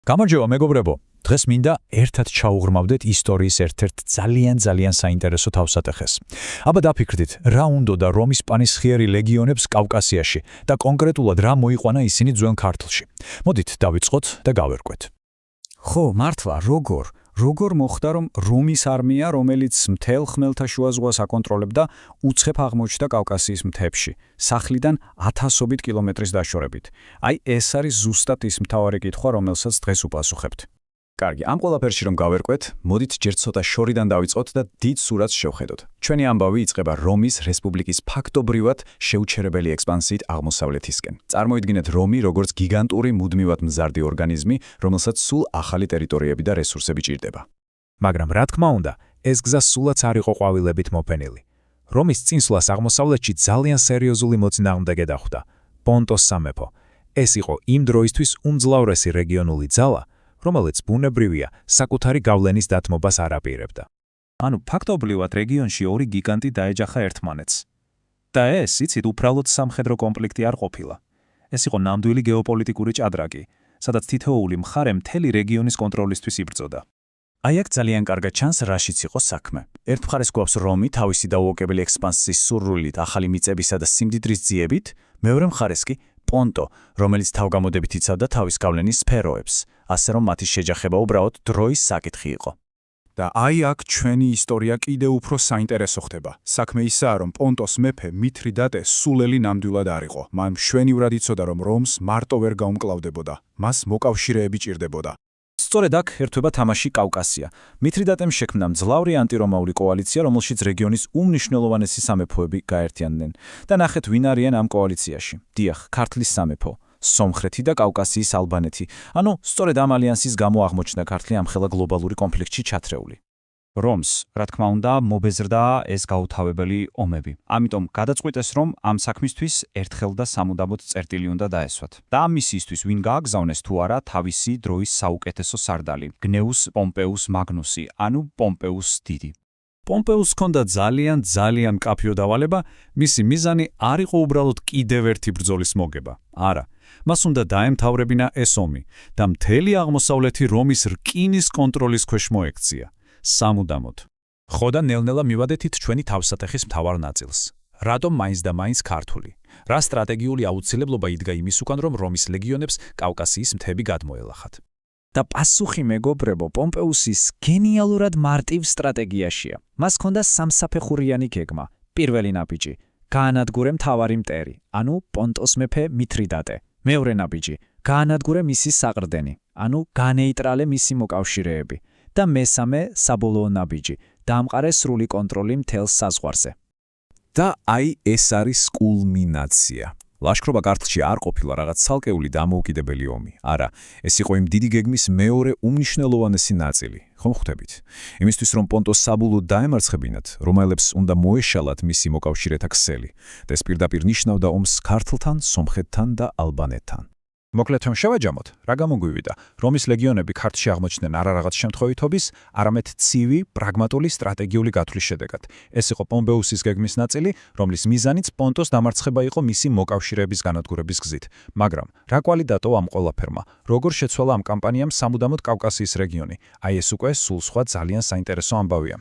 გამარჯობა მეგობრებო, დღეს მინდა ერთად ჩაუღრმავდეთ ისტორიის ერთ-ერთ ძალიან საინტერესო თავსატეხეს. აბა დაფიქრდით, რა უნდოდა რომის პანისხიერი ლეგიონებს კავკასიაში და კონკრეტულად რა მოიყვანა ისინი ძველ ქართლში. მოდით დავიწყოთ და გავერკვეთ. ხო, მართლა, როგორ მოხდა რომ რომის არმია, რომელიც მთელ ხმელთაშუა ზღვას აკონტროლებდა, უცხებ აღმოჩნდა კავკასიის მთებში, სახლიდან 1000-ობით კილომეტრის დაშორებით. აი ეს არის ზუსტად ის მთავარი კითხვა, რომელსაც დღეს უპასუხებთ. კარგი, ამ ყველაფერში რომ გავერკვეთ, მოდით ჯერ ცოტა შორიდან დავიწყოთ და დიდ სურათს შევხედოთ. ჩვენი ამბავი იწყება რომის რესპუბლიკის ფაქტობრივად შეუჩერებელი ექსპანსიით აღმოსავლეთისკენ. წარმოიდგინეთ რომი როგორც გიგანტური მუდმივად მზარდი ორგანიზმი, რომელსაც სულ ახალი ტერიტორიები და რესურსები ჭირდება. მაგრამ რა თქმა უნდა, ეს გზა სულაც არ იყო ყვავილებით მოფენილი. რომის წინსვლას აღმოსავლეთში ძალიან სერიოზული მოწინააღმდეგე დახვდა პონტოს სამეფო. ეს იყო იმ დროისთვის უმძლავრესი რეგიონული ძალა, რომელიც ბუნებრივია საკუთარი გავლენის დათმობას არ აპირებდა. ანუ ფაქტობრივად რეგიონში ორი გიგანტი დაეჯახა ერთმანეთს. და ეს, იცით, უბრალოდ სამხედრო კონფლიქტი არ ყოფილა. ეს იყო ნამდვილი გეოპოლიტიკური ჭადრაკი, სადაც თითოეული მხარე მთელი რეგიონის კონტროლისთვის იბრძოდა. აი აქ ძალიან კარგად ჩანს, რაშიც იყო საქმე. ერთ მხარეს გვაქვს რომი თავისი დაუოკებელი ექსპანსიის სურვილით, ახალი მიწებისა და სიმდიდრის ძიებით, მეორე მხარეს კი პონტო, რომელიც თავგამოდებით იცავდა თავის გავლენის სფეროებს, ასე რომ მათი შეჯახება უბრალოდ დროის საკითხი იყო. და აი აქ ჩვენი ისტორია კიდევ უფრო საინტერესო ხდება. საქმე ისაა, რომ პონტოს მეფე მითრიდატე სულელი ნამდვილად არ იყო. მან მშვენივრად იცოდა, რომ რომს მარტო ვერ გაუმკლავდებოდა, მას მოკავშირეები ჭირდებოდა. სწორედ აქ ერთვება თამაში კავკასია. მითრიდატემ შექმნა მძლავრი ანტირომაული კოალიცია, რომელშიც რეგიონის უმნიშვნელოვანესი სამეფოები გაერთიანდნენ. და ნახეთ, ვინ არიან ამ კოალიციაში. დიახ, ქართლის სამეფო, სომხეთი და კავკასიის ალბანეთი. ანუ სწორედ ამ ალიანსის გამო აღმოჩნდა ქართლი ამხელა გლობალური კონფლიქტში ჩათრეული. რომს, რა თქმა უნდა, მობეზრდა ეს გაუთავებელი ომები. ამიტომ გადაწყვიტეს, რომ ამ საქმისთვის ერთხელ და სამუდამოდ წერტილი უნდა დაესვათ. და ამ მისიისთვის ვინ გააგზავნეს თუ არა თავისი დროის საუკეთესო სარდალი, გნეუს პომპეუს მაგნუსი, ანუ პომპეუს დიდი. პომპეუსს ჰქონდა ძალიან მკაფიო დავალება, მისი მიზანი არ იყო უბრალოდ კიდევ ერთი ბრძოლის მოგება. არა, მას უნდა დაემთავრებინა ეს ომი და მთელი აღმოსავლეთი რომის რკინის კონტროლის ქვეშ მოექცია. სამუდამოდ. ხო და ნელ-ნელა მივადეთით ჩვენი თავსატეხის მთავარ ნაწილს. რატომ მაინც და მაინც ქართული? რა სტრატეგიული აუცილებლობა იდგა იმის უკან, რომ რომის ლეგიონებს კავკასიის მთები გადმოელახათ? და პასუხი, მეგობრებო, პომპეუსის გენიალურად მარტივ სტრატეგიაშია. მას ჰქონდა სამსაფეხურიანი გეგმა. პირველი ნაბიჯი, გაანადგურე მთავარი მტერი, ანუ პონტოს მეფე მითრიდატე. მეორე ნაბიჯი, გაანადგურე მისი საყრდენი, ანუ განეიტრალე მისი მოკავშირეები. და მესამე საბოლოო ნაბიჯი, დაამყარე სრული კონტროლი მთელ საზღვარზე. და აი ეს არის კულმინაცია. ლაშქრობა ქართლში არ ყოფილა რაღაც ცალკეული დამოუკიდებელი ომი. არა, ეს იყო იმ დიდი გეგმის მეორე უმნიშვნელოვანესი ნაწილი. ხომ ხვდებით? იმისთვის რომ პონტოს საბოლოოდ დაემარცხებინათ, რომაელებს უნდა მოეშალათ მისი მოკავშირეთა ქსელი. და ეს პირდაპირ ნიშნავდა ომს ქართლთან, სომხეთთან და ალბანეთთან. მოკლედ რომ შევაჯამოთ, რა გამოგვივიდა? რომის ლეგიონები ქართლში აღმოჩნდნენ არა რაღაც შემთხვევითობის, არამედ ცივი, პრაგმატული სტრატეგიული გათვლის შედეგად. ეს იყო პომპეუსის გეგმის ნაწილი, რომლის მიზანიც პონტოს დამარცხება იყო მისი მოკავშირეების განადგურების გზით. მაგრამ რა კვალი დატოვა ამ ყველაფერმა? როგორ შეცვალა ამ კამპანიამ სამუდამოდ კავკასიის რეგიონი? აი ეს უკვე სულ სხვა ძალიან საინტერესო ამბავია.